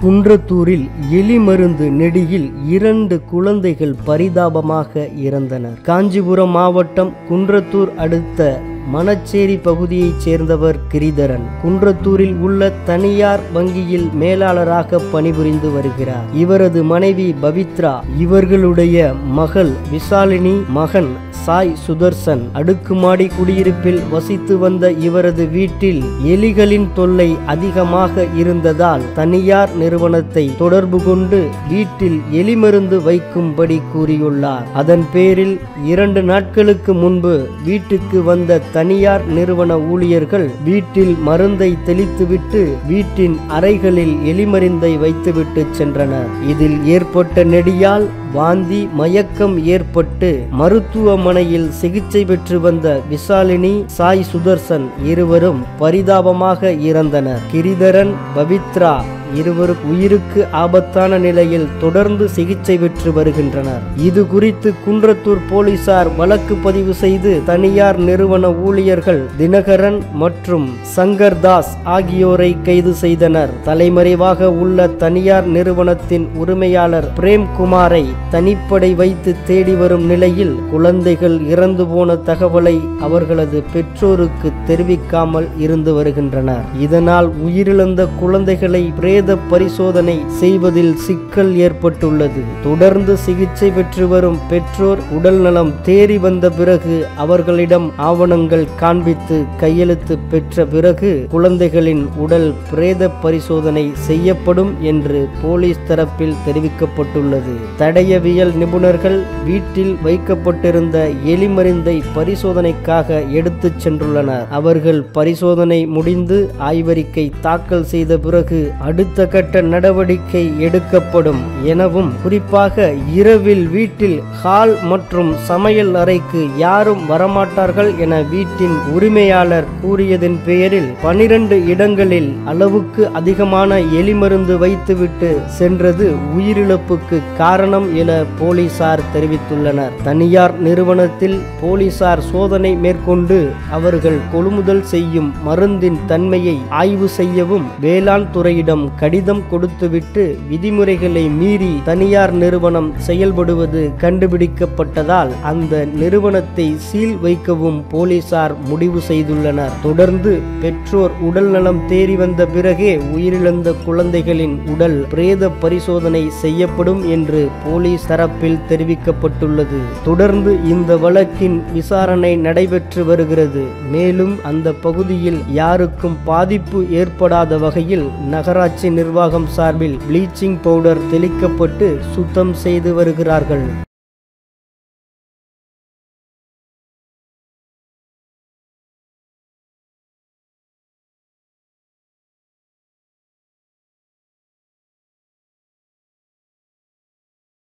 குன்றத்தூரில் எலி மருந்து நெடியில் 2 குழந்தைகள் பரிதாபமாக இறந்தனர். காஞ்சிபுரம் மாவட்டம் குன்றத்தூர் அடுத்த மணச்சேரி பகுதியைச் சேர்ந்தவர் கிரிதரன். குன்றத்தூரில் உள்ள தனியார் வங்கியில் மேலாளராக பணிபுரிந்து வருகிறார். இவரது மனைவி பவித்ரா, இவர்களுடைய மகள் விசாலினி, மகன் சாய் சுதர்சன் அடுக்குமாடி குடியிருப்பில் வசித்து வந்த இவரது வீட்டில் எலிகளின் தொல்லை அதிகமாக இருந்ததால் தனியார் நிறுவனத்தை தொடர்பு கொண்டு வீட்டில் எலி மருந்து வைக்கும்படி கூறியுள்ளார். அதன் பேரில் 2 நாட்களுக்கு முன்பு வீட்டுக்கு வந்த தனியார் நிறுவன ஊழியர்கள் வீட்டில் மருந்தை தெளித்துவிட்டு வீட்டின் அறைகளில் எலிமருந்தை வைத்துவிட்டு சென்றனர். இதில் ஏற்பட்ட நெடியால் வாந்தி மயக்கம் ஏற்பட்டு மருத்துவமனையில் சிகிச்சை பெற்று வந்த விசாலினி, சாய் சுதர்சன் இருவரும் பரிதாபமாக இறந்தனர். கிரிதரன், பவித்ரா இருவரும் உயிருக்கு ஆபத்தான நிலையில் தொடர்ந்து சிகிச்சை பெற்று வருகின்றனர். இது குறித்து குன்றத்தூர் போலீசார் வழக்கு பதிவு செய்து தனியார் நிறுவன ஊழியர்கள் தினகரன் மற்றும் சங்கர்தாஸ் ஆகியோரை கைது செய்தனர். தலைமறைவாக உள்ள தனியார் நிறுவனத்தின் உரிமையாளர் பிரேம்குமாரை தனிப்படை வைத்து தேடி வரும் நிலையில் குழந்தைகள் இறந்து போன தகவலை அவர்களது பெற்றோருக்கு தெரிவிக்காமல் இருந்து வருகின்றனர். இதனால் உயிரிழந்த குழந்தைகளை பிரேத பரிசோதனை செய்வதில் சிக்கல் ஏற்பட்டுள்ளது. தொடர்ந்து சிகிச்சை பெற்று வரும் பெற்றோர் உடல் நலம் தேறி வந்த பிறகு அவர்களிடம் ஆவணங்கள் காண்பித்து கையெழுத்து பெற்ற பிறகு குழந்தைகளின் உடல் பிரேத பரிசோதனை செய்யப்படும் என்று போலீஸ் தரப்பில் தெரிவிக்கப்பட்டுள்ளது. தடயவியல் நிபுணர்கள் வீட்டில் வைக்கப்பட்டிருந்த எலிமருந்தை பரிசோதனைக்காக எடுத்துச் சென்றுள்ளனர். அவர்கள் பரிசோதனை முடிந்து ஆய்வறிக்கை தாக்கல் செய்த பிறகு அடுத்த கட்ட நடவடிக்கை எடுக்கப்படும் எனவும், குறிப்பாக இரவில் வீட்டில் ஹால் மற்றும் சமையல் அறைக்கு யாரும் வரமாட்டார்கள் என வீட்டின் உரிமையாளர் கூறியதன் பெயரில் 12 இடங்களில் அளவுக்கு அதிகமான எலிமருந்து வைத்துவிட்டு சென்றது உயிரிழப்புக்கு காரணம் என போலீசார் தெரிவித்துள்ளனர். தனியார் நிறுவனத்தில் போலீசார் சோதனை மேற்கொண்டு அவர்கள் கொள்முதல் செய்யும் மருந்தின் தன்மையை ஆய்வு செய்யவும் வேளாண் துறையிடம் கடிதம் கொடுத்துவிட்டு விதிமுறைகளை மீறி தனியார் நிறுவனம் செயல்படுவது கண்டுபிடிக்கப்பட்டதால் அந்த நிறுவனத்தை சீல் வைக்கவும் போலீசார் முடிவு செய்துள்ளனர். தொடர்ந்து பெற்றோர் உடல் நலம் தேறி வந்த பிறகே உயிரிழந்த குழந்தைகளின் உடல் பிரேத பரிசோதனை செய்யப்படும் என்று போலீஸ் தரப்பில் தெரிவிக்கப்பட்டுள்ளது. தொடர்ந்து இந்த வழக்கின் விசாரணை நடைபெற்று வருகிறது. மேலும் அந்த பகுதியில் யாருக்கும் பாதிப்பு ஏற்படாத வகையில் நகராட்சி நிர்வாகம் சார்பில் ப்ளீச்சிங் பவுடர் தெளிக்கப்பட்டு சுத்தம் செய்து வருகிறார்கள்.